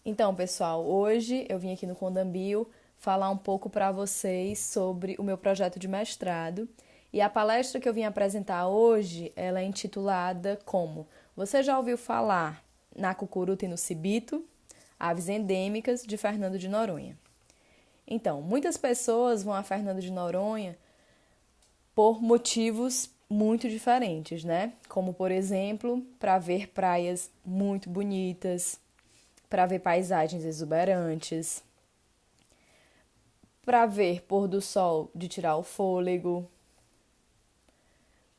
Então, pessoal, hoje eu vim aqui no Condambio falar um pouco para vocês sobre o meu projeto de mestrado. E a palestra que eu vim apresentar hoje, ela é intitulada como Você já ouviu falar na cucuruta e no cibito? Aves endêmicas de Fernando de Noronha. Então, muitas pessoas vão a Fernando de Noronha por motivos muito diferentes, né? Como, por exemplo, para ver praias muito bonitas, para ver paisagens exuberantes, para ver pôr do sol de tirar o fôlego,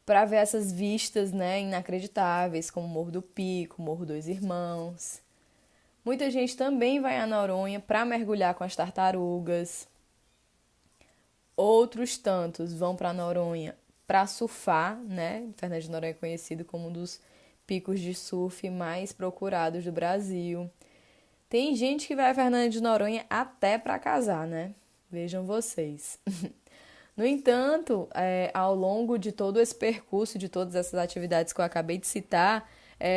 para ver essas vistas, né, inacreditáveis, como o Morro do Pico, Morro dos Irmãos. Muita gente também vai a Noronha para mergulhar com as tartarugas. Outros tantos vão para Noronha para surfar, né? Fernando de Noronha é conhecido como um dos picos de surf mais procurados do Brasil. Tem gente que vai a Fernando de Noronha até para casar, né? Vejam vocês. No entanto, ao longo de todo esse percurso, de todas essas atividades que eu acabei de citar,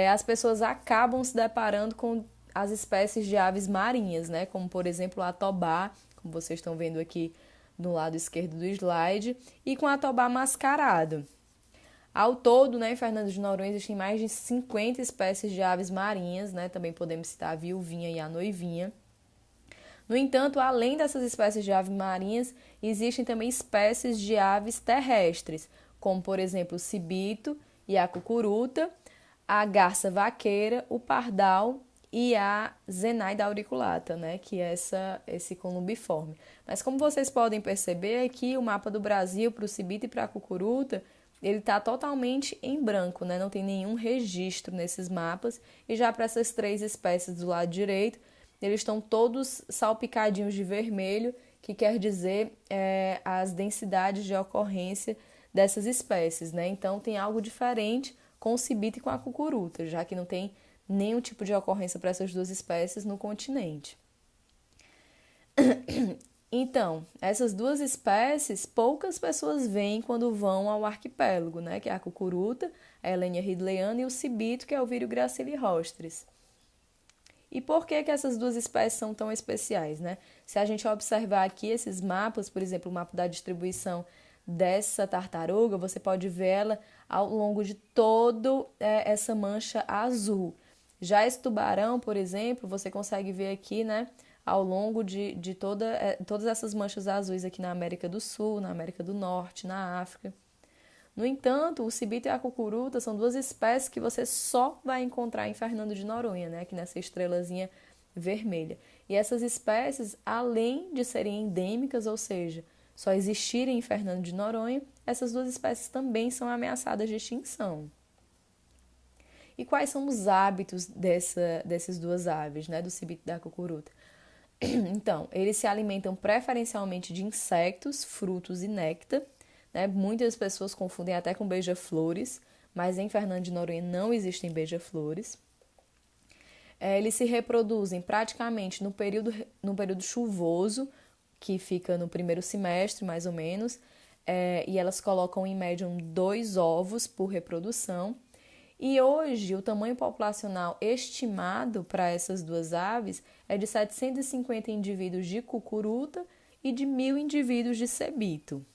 as pessoas acabam se deparando com as espécies de aves marinhas, né? Como, por exemplo, a atobá, como vocês estão vendo aqui no lado esquerdo do slide, e com a atobá mascarado. Ao todo, né, em Fernando de Noronha existem mais de 50 espécies de aves marinhas, né? Também podemos citar a viuvinha e a noivinha. No entanto, além dessas espécies de aves marinhas, existem também espécies de aves terrestres, como, por exemplo, o cibito e a cucuruta, a garça vaqueira, o pardal e a zenaida auriculata, né, que é esse columbiforme. Mas como vocês podem perceber, aqui o mapa do Brasil para o cibito e para a cucuruta, ele está totalmente em branco, né? Não tem nenhum registro nesses mapas. E já para essas três espécies do lado direito, eles estão todos salpicadinhos de vermelho, que quer dizer as densidades de ocorrência dessas espécies, né? Então tem algo diferente com o cibito e com a cucuruta, já que não tem nenhum tipo de ocorrência para essas duas espécies no continente. Então, essas duas espécies, poucas pessoas veem quando vão ao arquipélago, né? Que é a cucuruta, a Helenia ridleyana, e o cibito, que é o Vírio gracile rostris. E por que essas duas espécies são tão especiais, né? Se a gente observar aqui esses mapas, por exemplo, o mapa da distribuição dessa tartaruga, você pode ver ela ao longo de toda essa mancha azul. Já esse tubarão, por exemplo, você consegue ver aqui, né? Ao longo de todas essas manchas azuis aqui na América do Sul, na América do Norte, na África. No entanto, o cibito e a cucuruta são duas espécies que você só vai encontrar em Fernando de Noronha, né? Aqui nessa estrelazinha vermelha. E essas espécies, além de serem endêmicas, ou seja, só existirem em Fernando de Noronha, essas duas espécies também são ameaçadas de extinção. E quais são os hábitos dessas duas aves, né? Do cibito e da cucuruta? Então, eles se alimentam preferencialmente de insetos, frutos e néctar, né? Muitas pessoas confundem até com beija-flores, mas em Fernando de Noronha não existem beija-flores. Eles se reproduzem praticamente no período chuvoso, que fica no primeiro semestre, mais ou menos, e elas colocam em média 2 ovos por reprodução. E hoje, o tamanho populacional estimado para essas duas aves é de 750 indivíduos de cucuruta e de 1.000 indivíduos de cebito.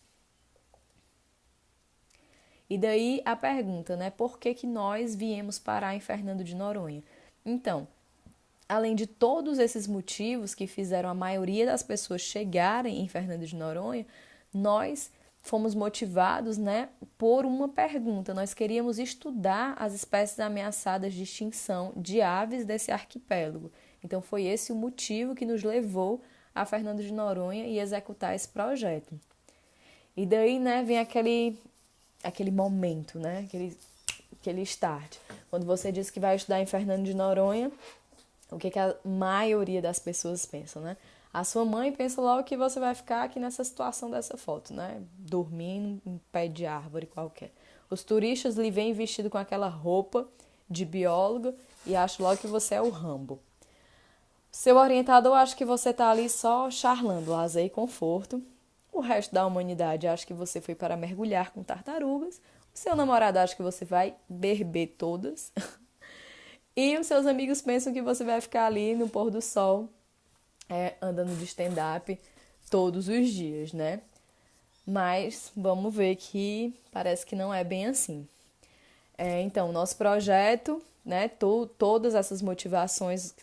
E daí a pergunta, né? Por que nós viemos parar em Fernando de Noronha? Então, além de todos esses motivos que fizeram a maioria das pessoas chegarem em Fernando de Noronha, nós fomos motivados, né, por uma pergunta. Nós queríamos estudar as espécies ameaçadas de extinção de aves desse arquipélago. Então, foi esse o motivo que nos levou a Fernando de Noronha e executar esse projeto. E daí, né, vem aquele momento, né, aquele start. Quando você diz que vai estudar em Fernando de Noronha, o que a maioria das pessoas pensam, né? A sua mãe pensa logo que você vai ficar aqui nessa situação dessa foto, né? Dormindo em pé de árvore qualquer. Os turistas lhe veem vestido com aquela roupa de biólogo e acham logo que você é o Rambo. Seu orientador acha que você está ali só charlando, lazer e conforto. O resto da humanidade acha que você foi para mergulhar com tartarugas. O seu namorado acha que você vai beber todas. E os seus amigos pensam que você vai ficar ali no pôr do sol, andando de stand-up todos os dias, né? Mas vamos ver que parece que não é bem assim. Então, nosso projeto, né, todas essas motivações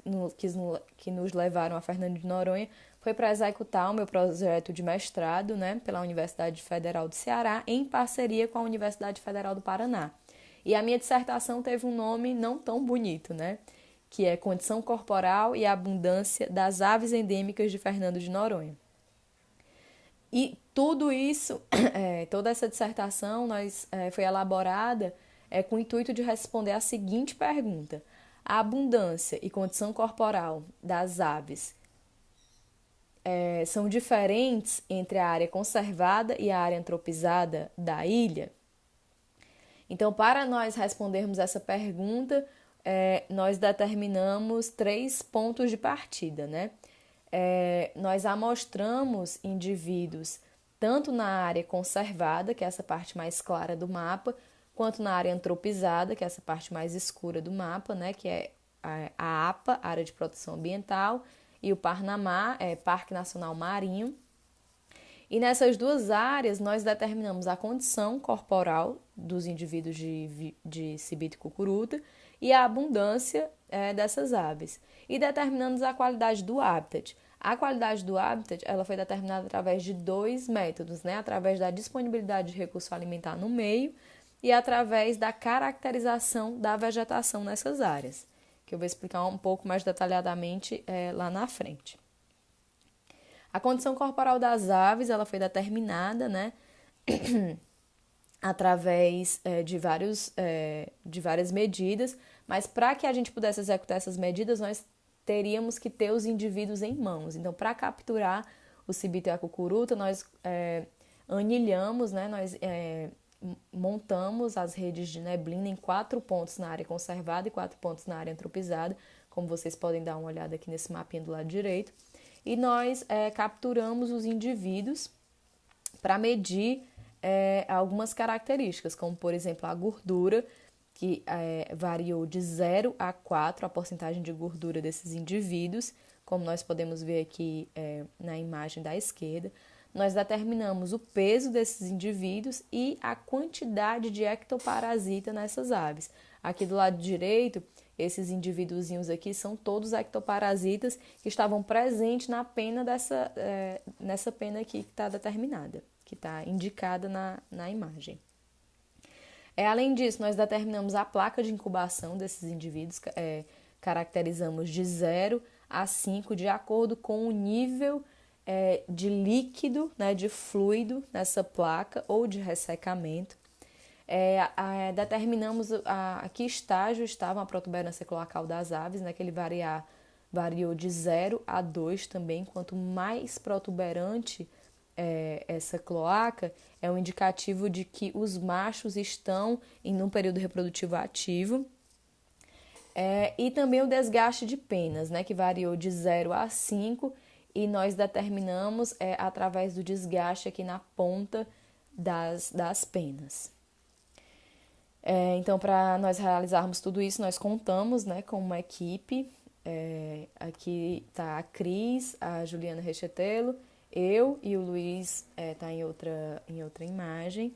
que nos levaram a Fernando de Noronha foi para executar o meu projeto de mestrado, né, pela Universidade Federal do Ceará, em parceria com a Universidade Federal do Paraná. E a minha dissertação teve um nome não tão bonito, né, que é Condição Corporal e Abundância das Aves Endêmicas de Fernando de Noronha. E tudo isso, toda essa dissertação foi elaborada com o intuito de responder a seguinte pergunta: a abundância e condição corporal das aves são diferentes entre a área conservada e a área antropizada da ilha? Então, para nós respondermos essa pergunta, nós determinamos 3 pontos de partida, né? Nós amostramos indivíduos tanto na área conservada, que é essa parte mais clara do mapa, quanto na área antropizada, que é essa parte mais escura do mapa, né? Que é a APA, Área de Proteção Ambiental, e o Parnamá, Parque Nacional Marinho. E nessas duas áreas, nós determinamos a condição corporal dos indivíduos de cibito e cucuruta e a abundância dessas aves. E determinamos a qualidade do habitat. A qualidade do habitat ela foi determinada através de 2 métodos, né? Através da disponibilidade de recurso alimentar no meio e através da caracterização da vegetação nessas áreas, que eu vou explicar um pouco mais detalhadamente lá na frente. A condição corporal das aves ela foi determinada, né, através de várias medidas, mas para que a gente pudesse executar essas medidas, nós teríamos que ter os indivíduos em mãos. Então, para capturar o cibito e a cucuruta, nós anilhamos, né, nós montamos as redes de neblina em 4 pontos na área conservada e 4 pontos na área antropizada, como vocês podem dar uma olhada aqui nesse mapinha do lado direito. E nós capturamos os indivíduos para medir algumas características, como, por exemplo, a gordura, que variou de 0 a 4, a porcentagem de gordura desses indivíduos, como nós podemos ver aqui na imagem da esquerda. Nós determinamos o peso desses indivíduos e a quantidade de ectoparasita nessas aves. Aqui do lado direito, esses indivíduozinhos aqui são todos ectoparasitas que estavam presentes na pena nessa pena aqui que está determinada, que está indicada na imagem. Além disso, nós determinamos a placa de incubação desses indivíduos, caracterizamos de 0 a 5, de acordo com o nível de líquido, né, de fluido nessa placa ou de ressecamento. Determinamos a que estágio estava a protuberância cloacal das aves, né, que ele variou de 0 a 2 também. Quanto mais protuberante essa cloaca, é um indicativo de que os machos estão em um período reprodutivo ativo. E também o desgaste de penas, né, que variou de 0 a 5, e nós determinamos através do desgaste aqui na ponta das penas. Então, para nós realizarmos tudo isso, nós contamos, né, com uma equipe. Aqui está a Cris, a Juliana Rechetelo, eu e o Luiz está em outra imagem.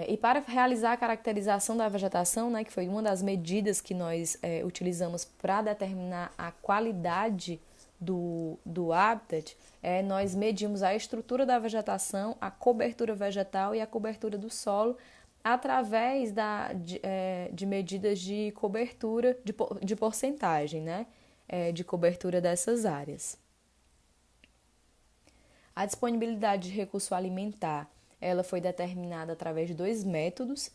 E para realizar a caracterização da vegetação, né, que foi uma das medidas que nós utilizamos para determinar a qualidade do habitat, nós medimos a estrutura da vegetação, a cobertura vegetal e a cobertura do solo através de medidas de cobertura, de porcentagem, né, de cobertura dessas áreas. A disponibilidade de recurso alimentar ela foi determinada através de 2 métodos,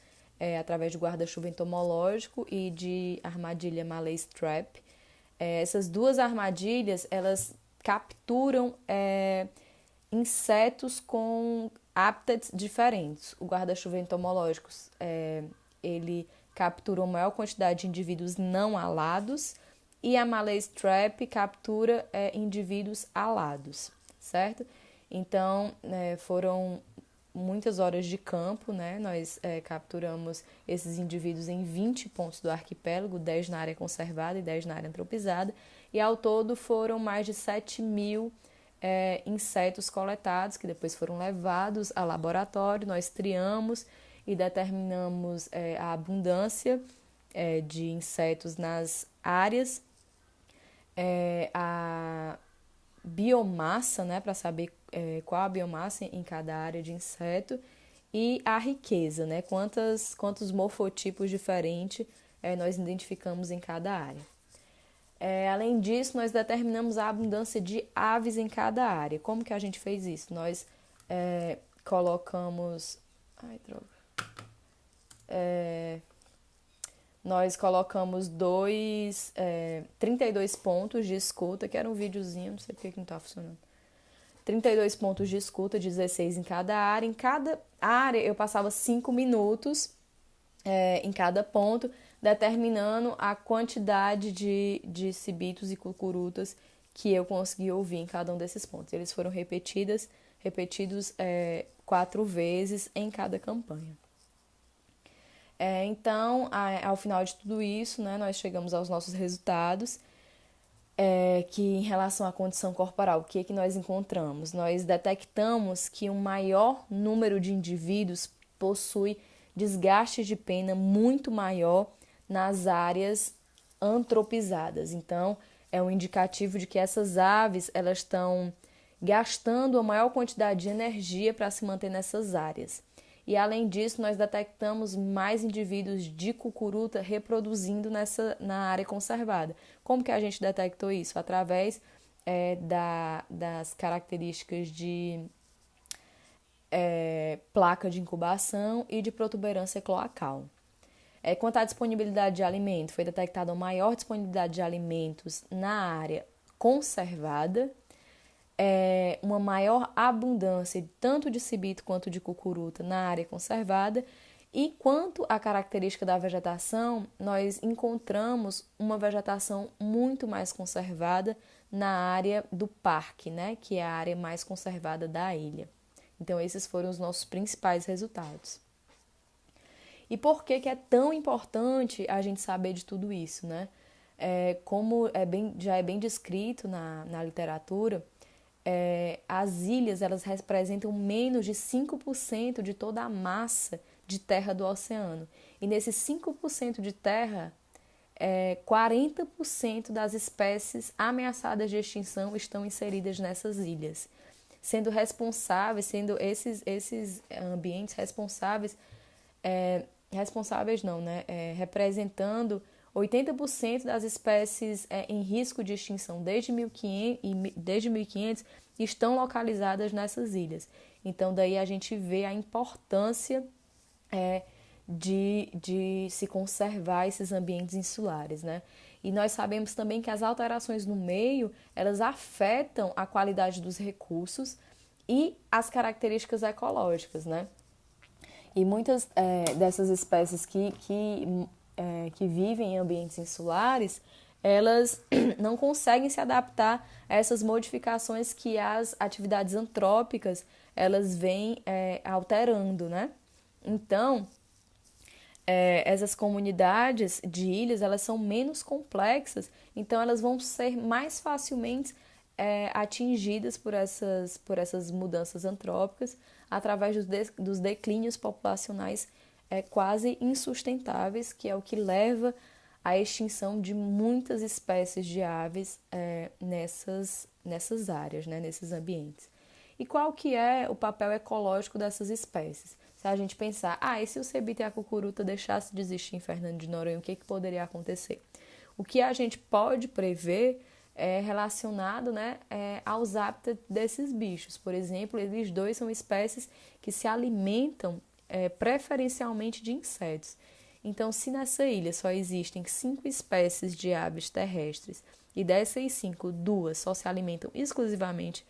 através de guarda-chuva entomológico e de armadilha Malay Trap. Essas 2 armadilhas, elas capturam insetos com hábitats diferentes. O guarda-chuva entomológico, ele captura uma maior quantidade de indivíduos não alados e a Malay Trap captura indivíduos alados, certo? Então, foram muitas horas de campo, né? Nós capturamos esses indivíduos em 20 pontos do arquipélago, 10 na área conservada e 10 na área antropizada, e ao todo foram mais de 7.000 insetos coletados, que depois foram levados ao laboratório, nós triamos e determinamos a abundância de insetos nas áreas, a biomassa, né, para saber qual a biomassa em cada área de inseto, e a riqueza, né, quantos morfotipos diferentes nós identificamos em cada área. Além disso, nós determinamos a abundância de aves em cada área. Como que a gente fez isso? Nós colocamos... Ai, droga. Nós colocamos 32 pontos de escuta, que era um videozinho, não sei por que não está funcionando. 32 pontos de escuta, 16 em cada área. Em cada área eu passava 5 minutos em cada ponto, determinando a quantidade de cibitos e cucurutas que eu consegui ouvir em cada um desses pontos. Eles foram repetidos 4 vezes em cada campanha. Então, ao final de tudo isso, né, nós chegamos aos nossos resultados, que em relação à condição corporal, o que nós encontramos? Nós detectamos que um maior número de indivíduos possui desgaste de pena muito maior nas áreas antropizadas. Então, é um indicativo de que essas aves elas estão gastando a maior quantidade de energia para se manter nessas áreas. E, além disso, nós detectamos mais indivíduos de cucuruta reproduzindo na área conservada. Como que a gente detectou isso? Através das características de placa de incubação e de protuberância cloacal. Quanto à disponibilidade de alimento, foi detectada uma maior disponibilidade de alimentos na área conservada, uma maior abundância tanto de cibito quanto de cucuruta na área conservada, e quanto à característica da vegetação, nós encontramos uma vegetação muito mais conservada na área do parque, né, que é a área mais conservada da ilha. Então, esses foram os nossos principais resultados. E por que é tão importante a gente saber de tudo isso, né? Como já é bem descrito na literatura, as ilhas elas representam menos de 5% de toda a massa de terra do oceano. E nesses 5% de terra, 40% das espécies ameaçadas de extinção estão inseridas nessas ilhas, sendo esses ambientes representando 80% das espécies em risco de extinção desde 1500 estão localizadas nessas ilhas. Então, daí a gente vê a importância de se conservar esses ambientes insulares, né? E nós sabemos também que as alterações no meio, elas afetam a qualidade dos recursos e as características ecológicas, né? E muitas dessas espécies que vivem em ambientes insulares, elas não conseguem se adaptar a essas modificações que as atividades antrópicas elas vêm alterando, né? Então, essas comunidades de ilhas elas são menos complexas, então elas vão ser mais facilmente atingidas por essas mudanças antrópicas através dos declínios populacionais quase insustentáveis, que é o que leva à extinção de muitas espécies de aves nessas áreas, né, nesses ambientes. E qual que é o papel ecológico dessas espécies? Se a gente pensar, e se o cebito e a cucuruta deixassem de existir em Fernando de Noronha, o que poderia acontecer? O que a gente pode prever é relacionado, né, aos hábitats desses bichos. Por exemplo, eles dois são espécies que se alimentam preferencialmente de insetos. Então, se nessa ilha só existem 5 espécies de aves terrestres e dessas 5, 2 só se alimentam exclusivamente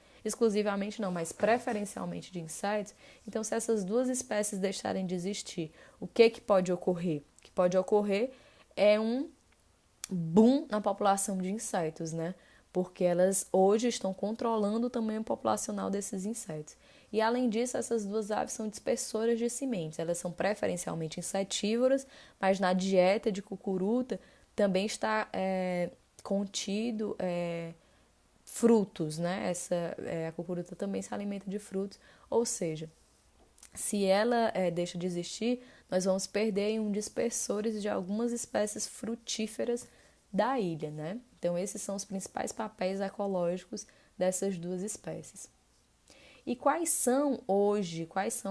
não, mas preferencialmente de insetos, então se essas 2 espécies deixarem de existir, o que pode ocorrer? O que pode ocorrer é um boom na população de insetos, né? porque elas hoje estão controlando o tamanho populacional desses insetos. E além disso, essas duas aves são dispersoras de sementes. Elas são preferencialmente insetívoras, mas na dieta de cucuruta também está contido frutos, né? A cucuruta também se alimenta de frutos, ou seja, se ela deixa de existir, nós vamos perder um dispersores de algumas espécies frutíferas da ilha, né? Então, esses são os principais papéis ecológicos dessas duas espécies. E quais são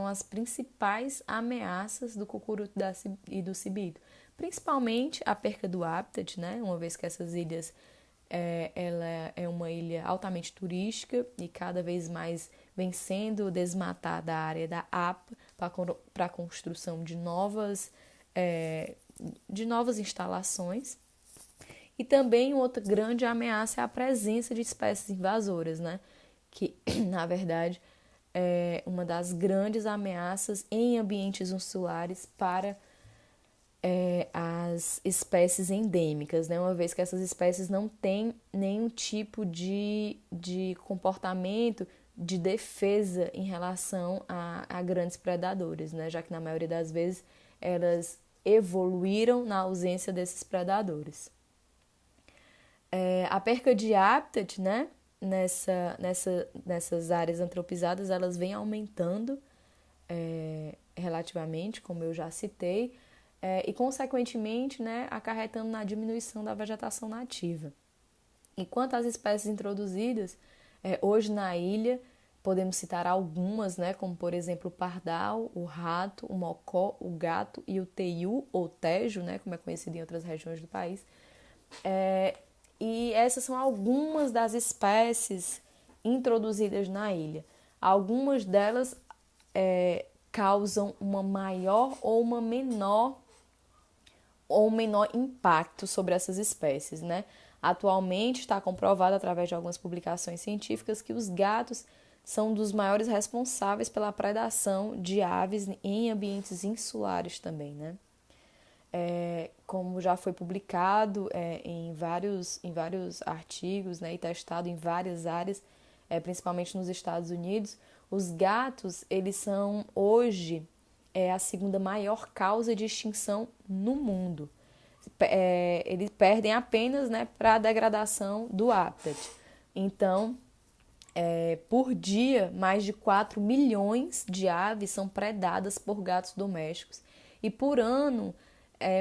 as principais ameaças do cucuruto e do cibito? Principalmente a perca do hábitat, né? Uma vez que essas ilhas ela é uma ilha altamente turística e cada vez mais vem sendo desmatada a área da APA para a construção de novas instalações. E também outra grande ameaça é a presença de espécies invasoras, né? Que, na verdade, é uma das grandes ameaças em ambientes insulares para as espécies endêmicas, né? Uma vez que essas espécies não têm nenhum tipo de comportamento de defesa em relação a grandes predadores, né? Já que na maioria das vezes elas evoluíram na ausência desses predadores. A perca de hábitat, né? Nessas áreas antropizadas, elas vêm aumentando relativamente, como eu já citei, e, consequentemente, né, acarretando na diminuição da vegetação nativa. Enquanto as espécies introduzidas, hoje na ilha, podemos citar algumas, né, como, por exemplo, o pardal, o rato, o mocó, o gato e o teiu, ou tejo, né, como é conhecido em outras regiões do país. E essas são algumas das espécies introduzidas na ilha. Algumas delas causam uma maior ou menor impacto sobre essas espécies, né? Atualmente está comprovado através de algumas publicações científicas que os gatos são dos maiores responsáveis pela predação de aves em ambientes insulares também, né? Como já foi publicado em vários artigos, né, e testado em várias áreas, principalmente nos Estados Unidos, os gatos, eles são hoje a segunda maior causa de extinção no mundo. Eles perdem apenas, né, para a degradação do hábitat. Então, por dia, mais de 4 milhões de aves são predadas por gatos domésticos. E por ano,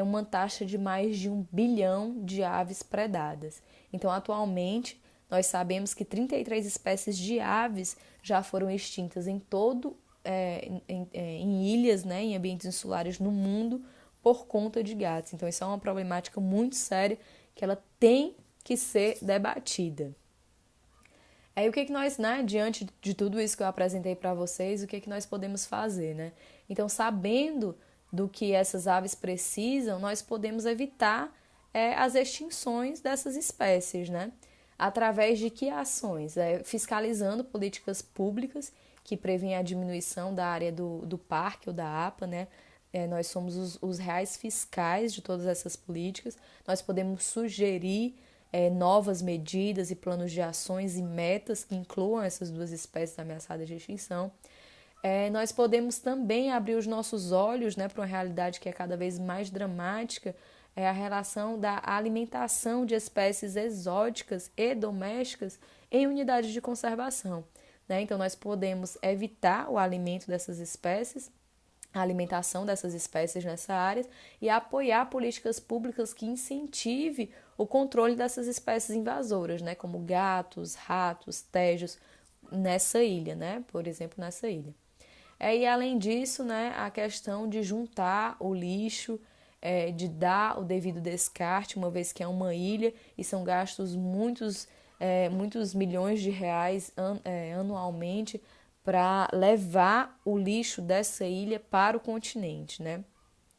uma taxa de mais de 1 bilhão de aves predadas. Então, atualmente, nós sabemos que 33 espécies de aves já foram extintas em ilhas, né, em ambientes insulares no mundo, por conta de gatos. Então, isso é uma problemática muito séria que ela tem que ser debatida. E o que nós, né, diante de tudo isso que eu apresentei para vocês, o que nós podemos fazer, né? Então, sabendo do que essas aves precisam, nós podemos evitar as extinções dessas espécies, né? Através de que ações? Fiscalizando políticas públicas que prevêem a diminuição da área do parque ou da APA, né? Nós somos os reais fiscais de todas essas políticas. Nós podemos sugerir novas medidas e planos de ações e metas que incluam essas duas espécies ameaçadas de extinção. Nós podemos também abrir os nossos olhos, né, para uma realidade que é cada vez mais dramática, a relação da alimentação de espécies exóticas e domésticas em unidades de conservação, né? Então, nós podemos evitar o alimento dessas espécies, a alimentação dessas espécies nessa área e apoiar políticas públicas que incentive o controle dessas espécies invasoras, né, como gatos, ratos, tejos, nessa ilha, né, por exemplo, nessa ilha. E além disso, né, a questão de juntar o lixo, de dar o devido descarte, uma vez que é uma ilha e são gastos muitos milhões de reais anualmente para levar o lixo dessa ilha para o continente, né?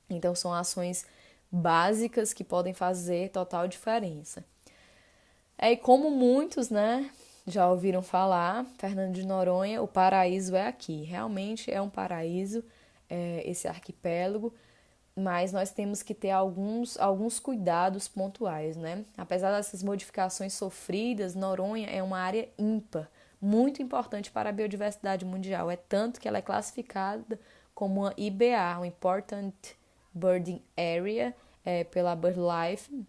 Então, são ações básicas que podem fazer total diferença. E como muitos, né, já ouviram falar, Fernando de Noronha, o paraíso é aqui. Realmente é um paraíso, esse arquipélago, mas nós temos que ter alguns cuidados pontuais, né? Apesar dessas modificações sofridas, Noronha é uma área ímpar, muito importante para a biodiversidade mundial. É tanto que ela é classificada como uma IBA, um Important Birding Area, pela BirdLife.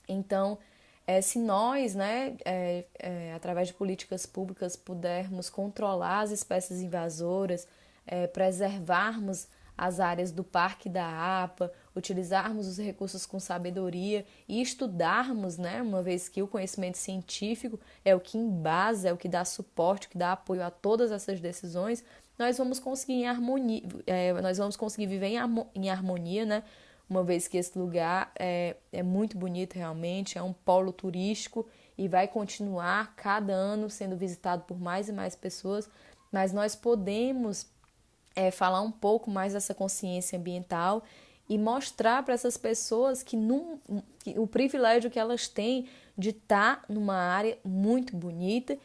Então, se nós, né, através de políticas públicas, pudermos controlar as espécies invasoras, preservarmos as áreas do Parque da APA, utilizarmos os recursos com sabedoria e estudarmos, né, uma vez que o conhecimento científico é o que embasa, é o que dá suporte, o que dá apoio a todas essas decisões, nós vamos conseguir viver em harmonia, né, uma vez que esse lugar é muito bonito realmente, é um polo turístico e vai continuar cada ano sendo visitado por mais e mais pessoas, mas nós podemos falar um pouco mais dessa consciência ambiental e mostrar para essas pessoas que o privilégio que elas têm de estar numa área muito bonita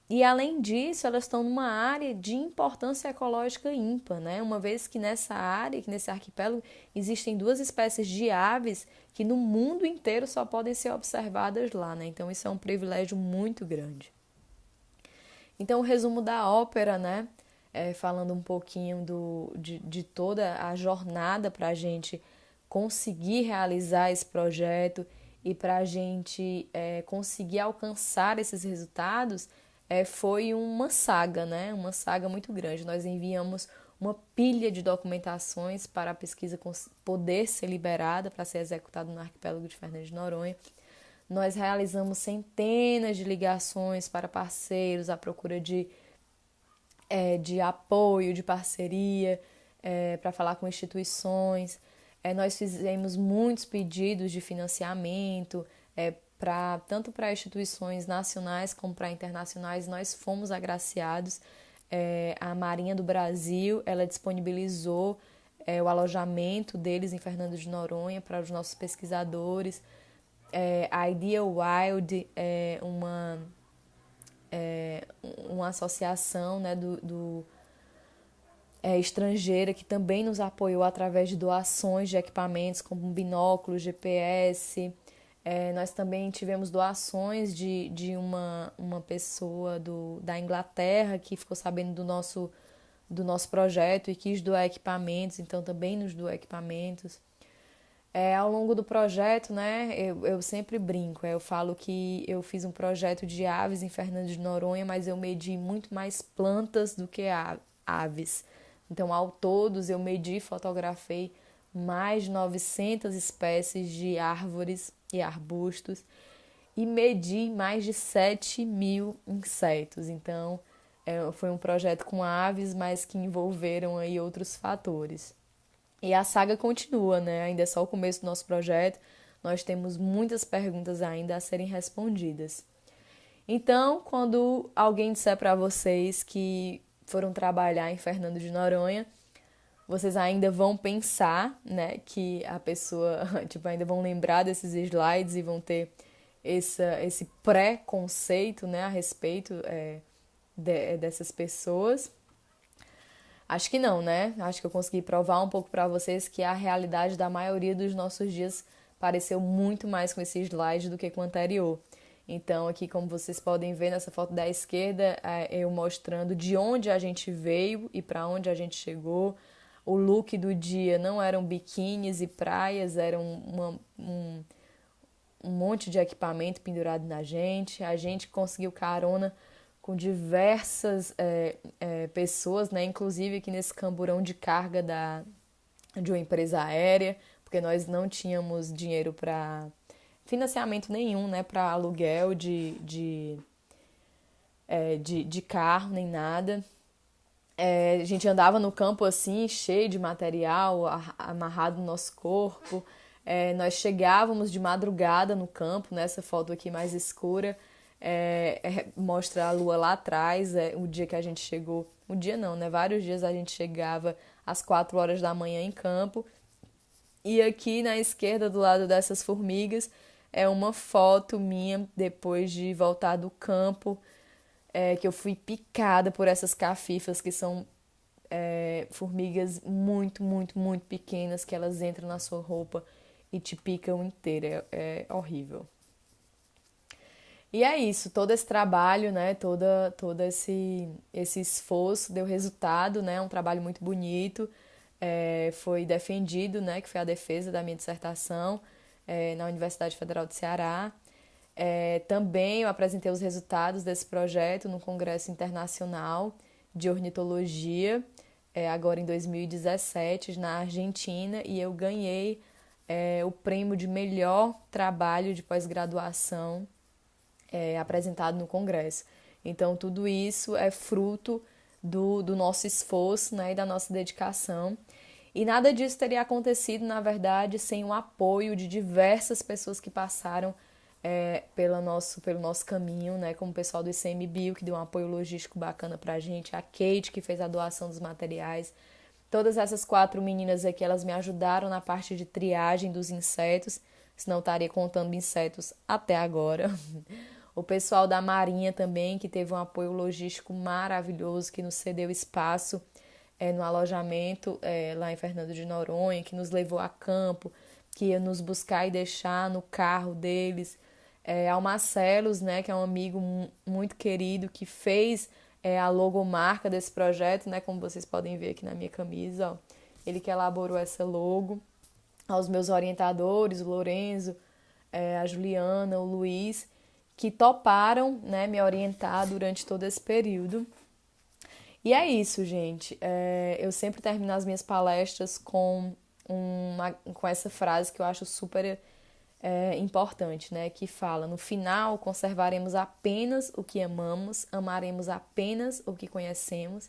e, além disso, elas estão numa área de importância ecológica ímpar, né? Uma vez que nessa área, que nesse arquipélago, existem 2 espécies de aves que no mundo inteiro só podem ser observadas lá, né? Então, isso é um privilégio muito grande. Então, o resumo da ópera, né? Falando um pouquinho de toda a jornada para a gente conseguir realizar esse projeto e para a gente conseguir alcançar esses resultados, foi uma saga, né? Uma saga muito grande. Nós enviamos uma pilha de documentações para a pesquisa poder ser liberada, para ser executada no arquipélago de Fernando de Noronha. Nós realizamos centenas de ligações para parceiros à procura de apoio, de parceria, para falar com instituições. Nós fizemos muitos pedidos de financiamento, tanto para instituições nacionais como para internacionais. Nós fomos agraciados. A Marinha do Brasil, ela disponibilizou o alojamento deles em Fernando de Noronha para os nossos pesquisadores. A Idea Wild é uma associação, né, estrangeira que também nos apoiou através de doações de equipamentos como binóculos, GPS. Nós também tivemos doações de uma pessoa da Inglaterra que ficou sabendo do nosso projeto e quis doar equipamentos, então também nos doou equipamentos. Ao longo do projeto, né, eu sempre brinco, eu falo que eu fiz um projeto de aves em Fernando de Noronha, mas eu medi muito mais plantas do que aves. Então, ao todos, eu medi e fotografei mais de 900 espécies de árvores e arbustos e medi mais de 7.000 insetos. Então, foi um projeto com aves, mas que envolveram aí outros fatores. E a saga continua, né? Ainda é só o começo do nosso projeto. Nós temos muitas perguntas ainda a serem respondidas. Então, quando alguém disser para vocês que foram trabalhar em Fernando de Noronha, vocês ainda vão pensar, né, que a pessoa, ainda vão lembrar desses slides e vão ter esse pré-conceito, né, a respeito dessas pessoas. Acho que não, né? Acho que eu consegui provar um pouco para vocês que a realidade da maioria dos nossos dias pareceu muito mais com esse slide do que com o anterior. Então, aqui, como vocês podem ver nessa foto da esquerda, eu mostrando de onde a gente veio e para onde a gente chegou. O look do dia não eram biquínis e praias, era um monte de equipamento pendurado na gente. A gente conseguiu carona com diversas pessoas, né? Inclusive aqui nesse camburão de carga de uma empresa aérea, porque nós não tínhamos dinheiro para financiamento nenhum, né? Para aluguel de carro, nem nada. A gente andava no campo assim, cheio de material amarrado no nosso corpo. Nós chegávamos de madrugada no campo, nessa foto aqui mais escura. Mostra a lua lá atrás, o dia que a gente chegou. O dia não, né? Vários dias a gente chegava às 4 horas da manhã em campo. E aqui na esquerda, do lado dessas formigas, é uma foto minha depois de voltar do campo, que eu fui picada por essas cafifas que são formigas muito, muito, muito pequenas que elas entram na sua roupa e te picam inteira. É horrível. E é isso, todo esse trabalho, né, todo esse esforço deu resultado, né, um trabalho muito bonito, foi defendido, né, que foi a defesa da minha dissertação na Universidade Federal do Ceará. Também eu apresentei os resultados desse projeto no Congresso Internacional de Ornitologia, agora em 2017, na Argentina, e eu ganhei o prêmio de melhor trabalho de pós-graduação apresentado no Congresso. Então, tudo isso é fruto do nosso esforço, né, e da nossa dedicação. E nada disso teria acontecido, na verdade, sem o apoio de diversas pessoas que passaram pelo nosso caminho, né, como o pessoal do ICMBio, que deu um apoio logístico bacana pra gente, a Kate, que fez a doação dos materiais. Todas essas 4 meninas aqui, elas me ajudaram na parte de triagem dos insetos, senão eu estaria contando insetos até agora. O pessoal da Marinha também, que teve um apoio logístico maravilhoso, que nos cedeu espaço no alojamento lá em Fernando de Noronha, que nos levou a campo, que ia nos buscar e deixar no carro deles. Ao Marcelos, né, que é um amigo muito querido, que fez a logomarca desse projeto, né, como vocês podem ver aqui na minha camisa, ó. Ele que elaborou essa logo. Aos meus orientadores, o Lorenzo, a Juliana, o Luiz, que toparam, né, me orientar durante todo esse período. E é isso, gente. Eu sempre termino as minhas palestras com essa frase que eu acho super importante, né? Que fala: no final, conservaremos apenas o que amamos, amaremos apenas o que conhecemos